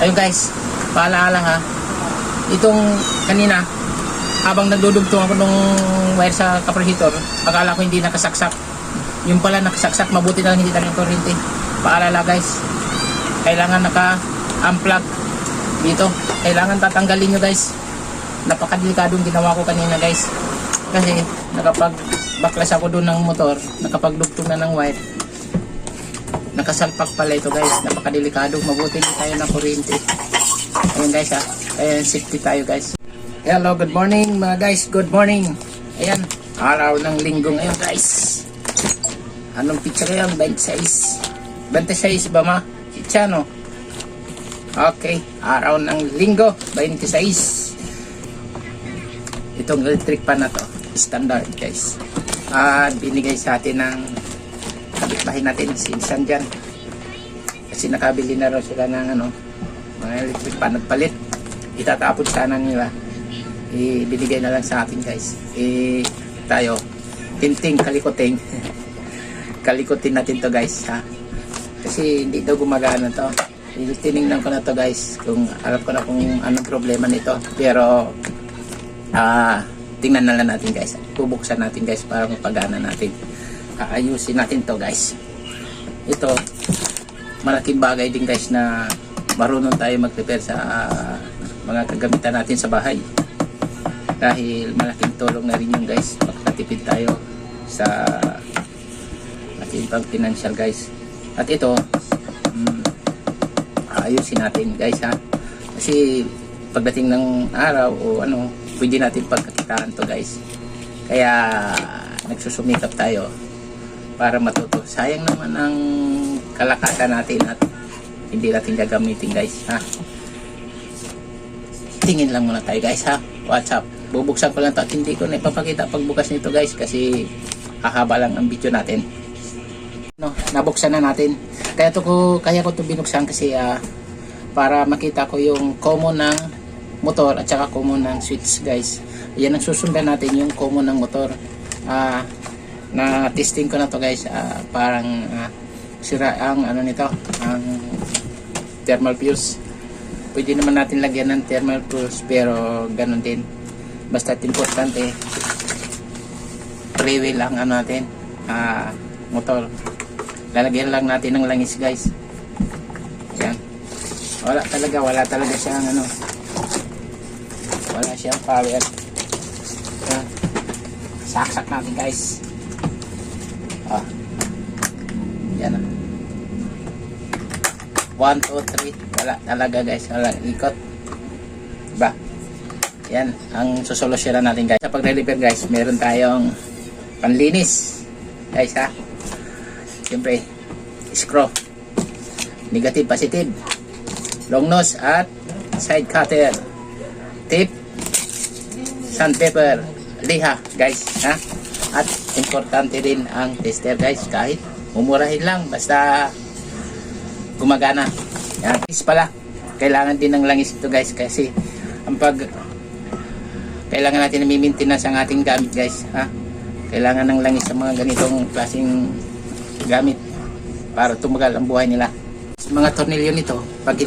Ayun guys, paalaala ha. Itong kanina, habang nagdudugtong ako nung wire sa carburetor, akala ko hindi nakasaksak. Yung pala nakasaksak, mabuti na lang hindi tayo ng kuryente. Paalala guys, kailangan naka-unplug dito. Kailangan tatanggalin nyo guys. Napakadelikadong ginawa ko kanina guys. Kasi nakapag-baklas ako doon ng motor, nakapagdugtong na ng wire. Nakasalpak pala ito guys. Napakadelikado, mabuti hindi tayo ng kuryente. Ayun guys ha, ayan, safety tayo guys. Hello, good morning mga guys, good morning. Ayan, araw ng linggo ngayon guys. Anong pizza ngayon? 26 ba ma? Pizza no? Okay, araw ng linggo 26. Itong electric pan na to, standard guys. Binigay sa atin ng kapitbahay natin, si Insan dyan. Kasi nakabili na raw sila ng mga electric pan at palit. Itatapon sana nila, ibinigay na lang sa atin guys. Tayo tinting kalikoting kalikotin natin to guys ha, kasi hindi daw gumagana to. Tinignan ko na to guys, kung alam ko na kung anong problema nito, pero tingnan na lang natin guys, bubuksan natin guys para mapagana natin. Ayusin natin to guys. Ito malaking bagay din guys na marunong tayo mag-prepare sa mga kagamitan natin sa bahay, dahil malaking tulong na rin yung guys, makakatipid tayo sa ating pang financial guys. At ito ayusin natin guys ha, kasi pagdating ng araw o pwede natin pagkakitaan to guys. Kaya nagsusumikap tayo para matuto. Sayang naman ang kalakasan natin at hindi natin gagamitin guys ha. Tingin lang muna tayo guys ha. WhatsApp, bubuksan ko lang to at hindi ko na ipapakita pagbukas nito guys, kasi hahaba lang ang video natin. Nabuksan na natin. Kaya ko to binuksan kasi para makita ko yung common ng motor at saka common ng switch guys. Yan ang susundan natin, yung common ng motor. Na testing ko na to guys, parang sira ang nito, ang thermal fuse. Pwede naman natin lagyan ng thermal fuse, pero ganun din, basta importante pre-wheel ang natin, motor. Lalagyan lang natin ng langis guys. Yan, wala talaga siyang wala siyang power. Yan, saksak natin guys. Yan 1, 2, 3, wala talaga guys, wala ikot, diba? Yan ang susolusyonan natin guys. Sa pagre-repair guys, meron tayong panlinis guys ha. Siyempre, screw, negative, positive, long nose at side cutter, tape, sandpaper, liha guys ha. At importante din ang tester guys, kahit mumurahin lang, basta gumagana. Yan, is pala, kailangan din ng langis ito guys, kasi kailangan natin na i-maintenance ang ating gamit guys ha. Kailangan ng langis sa mga ganitong klaseng gamit para tumagal ang buhay nila. Mga tornilyo nito, pag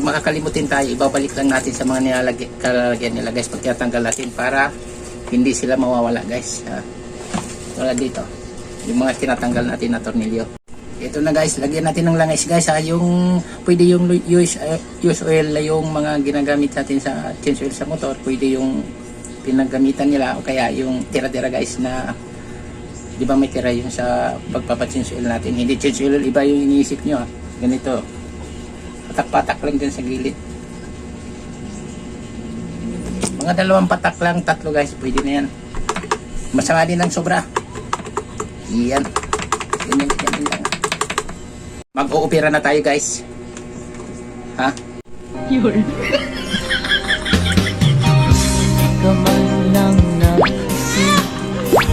makakalimutin tayo, ibabalik lang natin sa mga nilalagyan nila guys, pag tinatanggal natin, para hindi sila mawawala guys. Tulad dito, yung mga tinatanggal natin na tornilyo. Ito na guys, lagyan natin ng langis guys ha. Pwede yung use oil na yung mga ginagamit natin sa change oil sa motor, pwede yung pinagamitan nila, o kaya yung tira-tira guys, na di ba may tira yung sa pagpapa-change oil natin. Hindi change oil, iba yung iniisip nyo ha. Ganito, patak-patak lang dyan sa gilid, mga 2 patak lang, 3 guys, pwede na yan. Masama din ng sobra. Yan, ganyan lang. Mag-o-opera na tayo guys ha. Yun. Di ka man lang nagsika,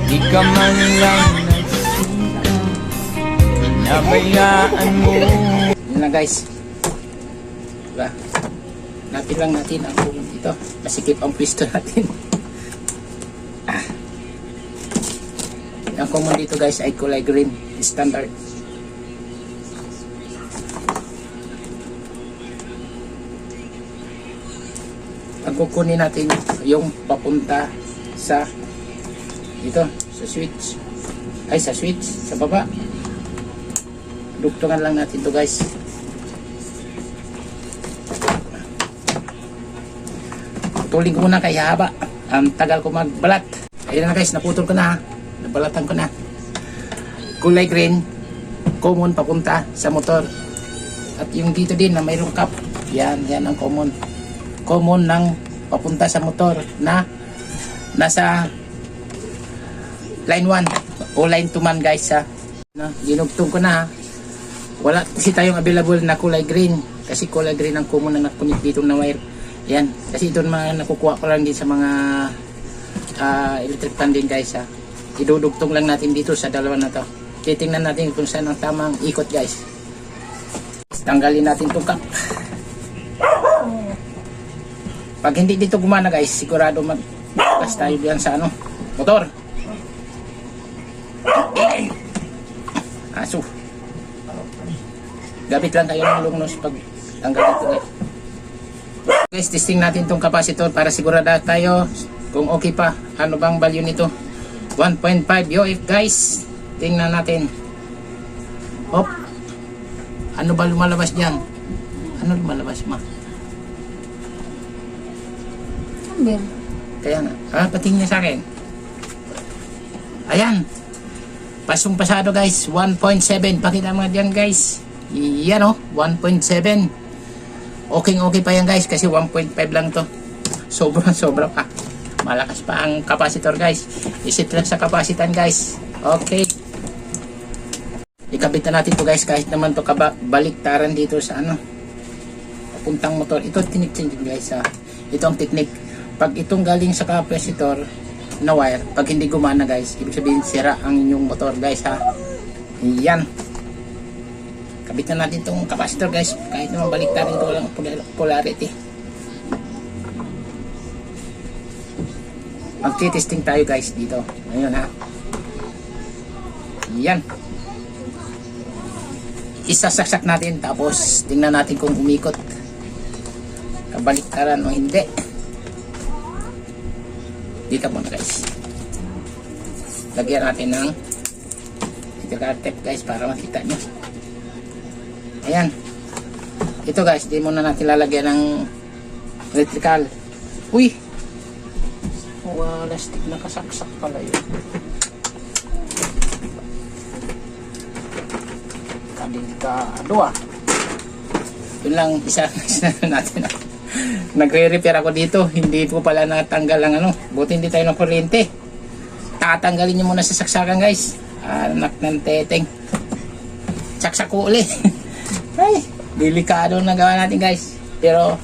di ka man lang nagsika, nabayaan mo. Yun lang guys, diba? Napin lang natin ang kulong dito, masikip ang pwesto natin. Ang common dito guys ay kulay green, standard. Pagkukunin natin yung papunta sa dito, sa switch. Ay, sa switch, sa baba. Dugtungan lang natin to guys. Tuling ko muna kaya haba. Ang tagal ko magbalat. Ayun na guys, naputol ko na. Nabalatan ko na. Kulay green, common papunta sa motor. At yung dito din na mayroong cup. Yan ang common. Common ng papunta sa motor na nasa line 1 o line 2 man guys ha. Ginugtong ko na ha. Wala kasi tayong available na kulay green kasi kulay green ang common na nakunik dito na wire. Yan, kasi ito naman nakukuha ko lang din sa mga electric fan din guys ha. Idudugtong lang natin dito sa dalawa na to. Titingnan natin kung saan ang tamang ikot guys. Tanggalin natin itong cup. Pag hindi dito gumana guys, sigurado magpas tayo diyan sa motor. Aso. Gamit lang kayo ng lungnos pag tanggal dito guys. Guys, testing natin itong capacitor para sigurado tayo kung okay pa. Ano bang value nito? 1.5 UF guys. Tingnan natin. Hop. Ano ba lumalabas dyan? Ano lumalabas ma? Kaya nga. Patingin niya sa akin. Ayan. Pasong pasado guys. 1.7. Pakita mo dyan guys. Yan 1.7. Okay pa yan guys. Kasi 1.5 lang to. Sobra pa. Malakas pa ang capacitor guys. Isit lang sa kapasitan guys. Okay. Ikabit na natin to guys. Kahit naman to baliktaran dito sa papuntang motor. Ito tinik-tinik guys ha. Ito ang technique. Pag itong galing sa capacitor na wire, pag hindi gumana guys, ibig sabihin sira ang inyong motor guys ha. Yan. Kabit na natin itong capacitor guys. Kahit naman baliktarin ito lang polarity. Magti-testing tayo guys dito. Ayun ha. Yan. Isasaksak natin tapos tingnan natin kung umikot. Kabaliktaran o hindi. Dito muna guys. Lagyan natin ng electrical tape guys para makita nyo. Ayan. Ito guys, di muna natin lalagyan ng electrical. Uy! Plastic na kasaksak pala yun. Delikado yun lang isa natin nagre-repair ako dito, hindi po pala natanggal ang buti hindi tayo ng kuryente. Tatanggalin nyo muna sa saksakan guys. Anak ng teteng, saksak ko uli. Ay, delikado na gawa natin guys, pero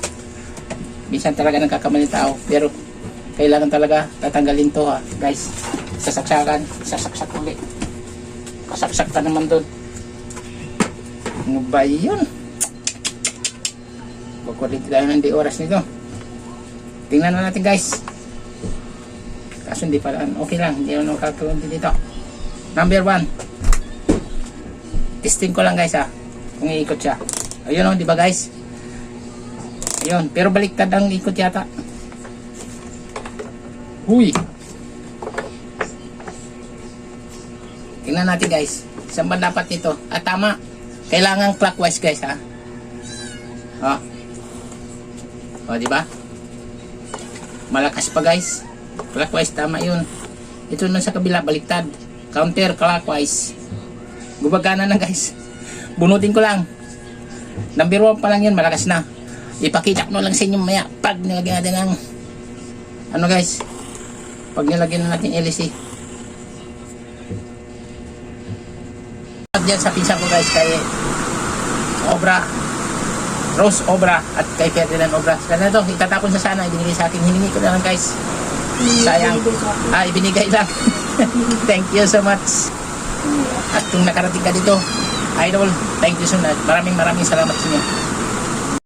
minsan talaga nagkakamali tao, pero kailangan talaga tatanggalin to guys. Sa saksakan, sasaksak uli, kasaksak ka naman doon. Ano ba yun? Kukulit tayo ng di oras nito. Tingnan na natin guys. Kaso hindi pala, okay lang, hindi naman makakakunti dito. Number 1. Testing ko lang guys kung iikot siya. Ayun di ba guys? Ayun, pero baliktad ang ikot yata. Huy. Tingnan natin guys. Saan ba dapat nito? Tama. Kailangan clockwise guys di ba? Malakas pa guys. Clockwise, tama 'yun. Ito na sa kabila baliktad. Counter clockwise. Gumagana na guys. Bunutin ko lang. Number 1 pa lang 'yun, malakas na. Ipakita ko lang sa inyo maya pag nilagyan natin ng guys. Pag nilagyan na natin LC. Diyan sa pinsan ko guys kay Obra, Rose Obra at kay Ferdinand Obra. Kaya ito, itatapon sa sana, ibinigay sa akin. Hiningi ko na lang guys. Sayang. Ibinigay lang. Thank you so much. At kung nakarating ka dito, idol, thank you so much. Maraming salamat sa inyo.